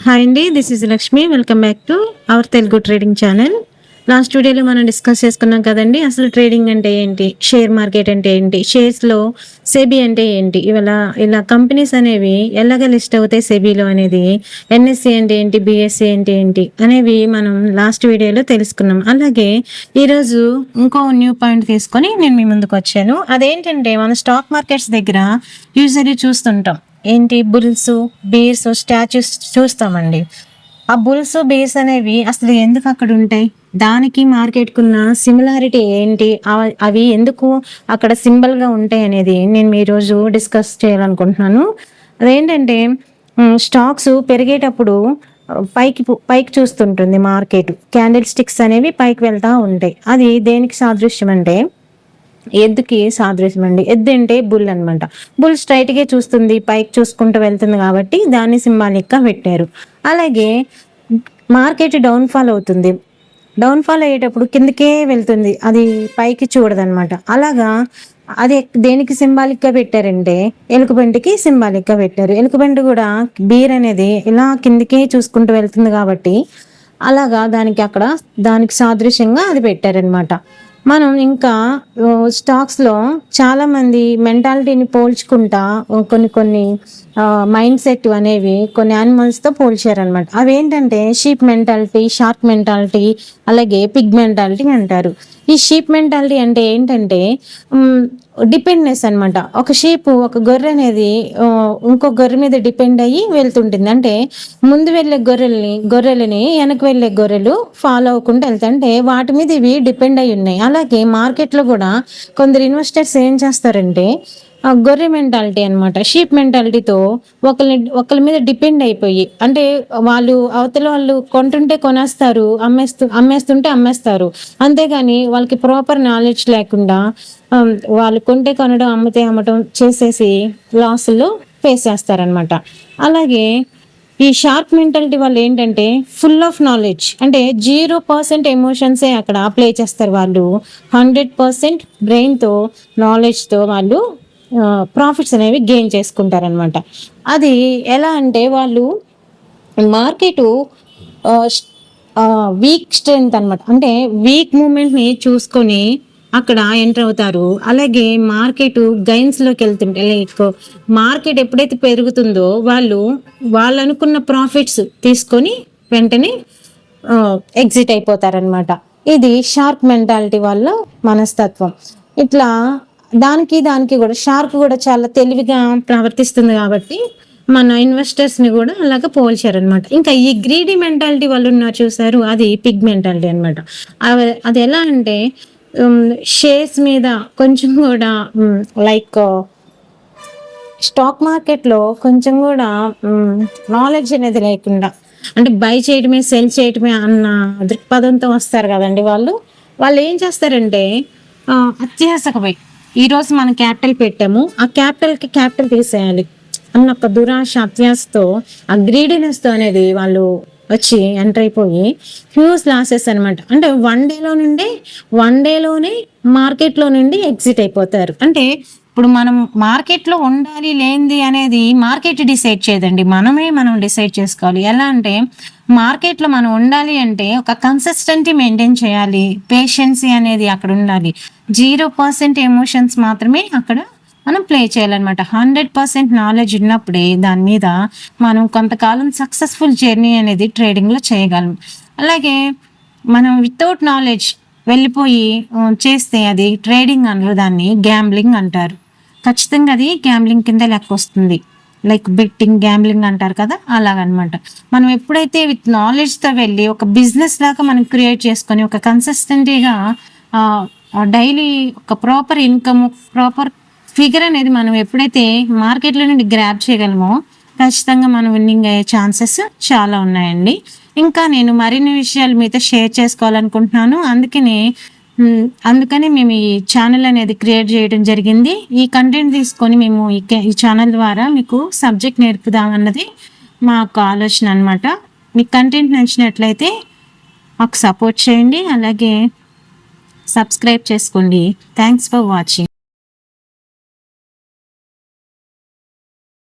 Hi అండి, this is Lakshmi. Welcome back to our Telugu trading channel. Last వీడియోలో మనం discuss చేసుకున్నాం కదండి, అసలు ట్రేడింగ్ అంటే ఏంటి, షేర్ మార్కెట్ అంటే ఏంటి, షేర్స్లో సెబీ అంటే ఏంటి, ఇలా కంపెనీస్ అనేవి ఎలాగ లిస్ట్ అవుతాయి సెబీలో అనేది, ఎన్ఎస్సి అంటే ఏంటి, బిఎస్సి అంటే ఏంటి అనేవి మనం లాస్ట్ వీడియోలో తెలుసుకున్నాం. అలాగే ఈరోజు ఇంకో న్యూ పాయింట్ తీసుకొని నేను మీ ముందుకు వచ్చాను. అదేంటంటే మన స్టాక్ మార్కెట్స్ దగ్గర యూజువల్లీ చూస్తుంటాం ఏంటి, బుల్స్, బీర్స్, స్టాచ్యూస్ చూస్తామండి. ఆ బుల్స్, బీర్స్ అనేవి అసలు ఎందుకు అక్కడ ఉంటాయి, దానికి మార్కెట్కున్న సిమిలారిటీ ఏంటి, అవి ఎందుకు అక్కడ సింబల్గా ఉంటాయి అనేది నేను ఈరోజు డిస్కస్ చేయాలనుకుంటున్నాను. అదేంటంటే స్టాక్స్ పెరిగేటప్పుడు పైకి చూస్తుంటుంది మార్కెట్, క్యాండిల్ స్టిక్స్ అనేవి పైకి వెళ్తూ ఉంటాయి. అది దేనికి సాదృశ్యం అంటే ఎద్దుకి సాదృశ్యం అండి. ఎద్దు అంటే బుల్ అనమాట. బుల్ స్ట్రైట్గా చూస్తుంది, పైకి చూసుకుంటూ వెళ్తుంది కాబట్టి దాన్ని సింబాలిక్గా పెట్టారు. అలాగే మార్కెట్ డౌన్ఫాల్ అవుతుంది, డౌన్ఫాల్ అయ్యేటప్పుడు కిందకే వెళ్తుంది, అది పైకి చూడదనమాట. అలాగా అది దేనికి సింబాలిక్గా పెట్టారంటే ఎలుకబంటికి సింబాలిక్గా పెట్టారు. ఎలుకబంటి కూడా బీర్ అనేది ఇలా కిందకే చూసుకుంటూ వెళ్తుంది కాబట్టి అలాగా దానికి సాదృశ్యంగా అది పెట్టారనమాట. మనం ఇంకా స్టాక్స్లో చాలామంది మెంటాలిటీని పోల్చుకుంటా కొన్ని మైండ్ సెట్ అనేవి కొన్ని యానిమల్స్తో పోల్చారనమాట. అవేంటంటే షీప్ మెంటాలిటీ, షార్క్ మెంటాలిటీ, అలాగే పిగ్ మెంటాలిటీ అంటారు. ఈ షీప్ మెంటాలిటీ అంటే ఏంటంటే డిపెండ్నెస్ అనమాట. ఒక షీప్, ఒక గొర్రె అనేది ఇంకో గొర్రె మీద డిపెండ్ అయ్యి వెళ్తుంటుంది. అంటే ముందు వెళ్ళే గొర్రెలని వెనక వెళ్ళే గొర్రెలు ఫాలో అవ్వకుండా వెళ్తాయి, అంటే వాటి మీద ఇవి డిపెండ్ అయి ఉన్నాయి. అలాగే మార్కెట్లో కూడా కొందరు ఇన్వెస్టర్స్ ఏం చేస్తారంటే గొర్రె మెంటాలిటీ అనమాట, షీప్ మెంటాలిటీతో ఒకళ్ళ మీద డిపెండ్ అయిపోయి, అంటే అవతల వాళ్ళు కొంటుంటే కొనేస్తారు, అమ్మేస్తుంటే అమ్మేస్తారు. అంతేగాని వాళ్ళకి ప్రాపర్ నాలెడ్జ్ లేకుండా వాళ్ళు కొంటే కొనడం, అమ్మితే అమ్మటం చేసేసి లాసుల్లో ఫేస్ చేస్తారనమాట. అలాగే ఈ షార్ప్ మెంటాలిటీ వాళ్ళు ఏంటంటే ఫుల్ ఆఫ్ నాలెడ్జ్, అంటే 0% ఎమోషన్సే అక్కడ ప్లే చేస్తారు. వాళ్ళు 100% బ్రెయిన్తో, నాలెడ్జ్తో వాళ్ళు ప్రాఫిట్స్ అనేవి గెయిన్ చేసుకుంటారనమాట. అది ఎలా అంటే వాళ్ళు మార్కెట్ వీక్ స్ట్రెంగ్త్ అనమాట, అంటే వీక్ మూమెంట్ని చూసుకొని అక్కడ ఎంటర్ అవుతారు. అలాగే మార్కెట్ గైన్స్లోకి వెళ్తుంటే, లైక్ మార్కెట్ ఎప్పుడైతే పెరుగుతుందో వాళ్ళు అనుకున్న ప్రాఫిట్స్ తీసుకొని వెంటనే ఎగ్జిట్ అయిపోతారనమాట. ఇది షార్క్ మెంటాలిటీ వల్ల మనస్తత్వం. ఇట్లా దానికి కూడా షార్క్ కూడా చాలా తెలివిగా ప్రవర్తిస్తుంది కాబట్టి మన ఇన్వెస్టర్స్ని కూడా అలాగ పోల్చారనమాట. ఇంకా ఈ గ్రీడీ మెంటాలిటీ వాళ్ళు ఉన్నారు చూసారు, అది పిగ్ మెంటాలిటీ అనమాట. అది ఎలా అంటే షేర్స్ మీద కొంచెం కూడా లైక్ స్టాక్ మార్కెట్లో కొంచెం కూడా నాలెడ్జ్ అనేది లేకుండా, అంటే బై చేయడమే సెల్ చేయడమే అన్న దృక్పథంతో వస్తారు కదండి. వాళ్ళు ఏం చేస్తారంటే అత్యాసకపోయి, ఈరోజు మనం క్యాపిటల్ పెట్టాము, ఆ క్యాపిటల్ తీసేయాలి అన్న ఒక దురాశ, అత్యాసతో, ఆ గ్రీడీనెస్తో అనేది వాళ్ళు వచ్చి ఎంటర్ అయిపోయి హ్యూజ్ లాసెస్ అనమాట. అంటే వన్ డేలోనే మార్కెట్లో నుండి ఎగ్జిట్ అయిపోతారు. అంటే ఇప్పుడు మనం మార్కెట్లో ఉండాలి లేనిది అనేది మార్కెట్ డిసైడ్ చేయదండి, మనం డిసైడ్ చేసుకోవాలి. ఎలా అంటే మార్కెట్లో మనం ఉండాలి అంటే ఒక కన్సిస్టెంటీ మెయింటైన్ చేయాలి, పేషెన్సీ అనేది అక్కడ ఉండాలి, 0% ఎమోషన్స్ మాత్రమే అక్కడ మనం ప్లే చేయాలన్నమాట. 100% నాలెడ్జ్ ఉన్నప్పుడే దాని మీద మనం కొంతకాలం సక్సెస్ఫుల్ జర్నీ అనేది ట్రేడింగ్లో చేయగలం. అలాగే మనం వితౌట్ నాలెడ్జ్ వెళ్ళిపోయి చేస్తే అది ట్రేడింగ్ అనరు, దాన్ని గ్యాంబ్లింగ్ అంటారు. ఖచ్చితంగా అది గ్యాంబ్లింగ్ కింద లెక్క వస్తుంది, లైక్ బెట్టింగ్, గ్యాంబ్లింగ్ అంటారు కదా, అలాగనమాట. మనం ఎప్పుడైతే విత్ నాలెడ్జ్తో వెళ్ళి ఒక బిజినెస్ లాగా మనం క్రియేట్ చేసుకొని ఒక కన్సిస్టెంట్గా డైలీ ఒక ప్రాపర్ ఇన్కమ్, ప్రాపర్ ఫిగర్ అనేది మనం ఎప్పుడైతే మార్కెట్లో నుండి గ్రాబ్ చేయగలమో ఖచ్చితంగా మనం విన్నింగ్ అయ్యే ఛాన్సెస్ చాలా ఉన్నాయండి. ఇంకా నేను మరిన్ని విషయాలు మీతో షేర్ చేసుకోవాలనుకుంటున్నాను. అందుకని మేము ఈ ఛానల్ అనేది క్రియేట్ చేయడం జరిగింది. ఈ కంటెంట్ తీసుకొని మేము ఈ ఛానల్ ద్వారా మీకు సబ్జెక్ట్ నేర్పుదామన్నది మాకు ఆలోచన అనమాట. మీకు కంటెంట్ నచ్చినట్లయితే మాకు సపోర్ట్ చేయండి, అలాగే సబ్స్క్రైబ్ చేసుకోండి. Thanks for watching.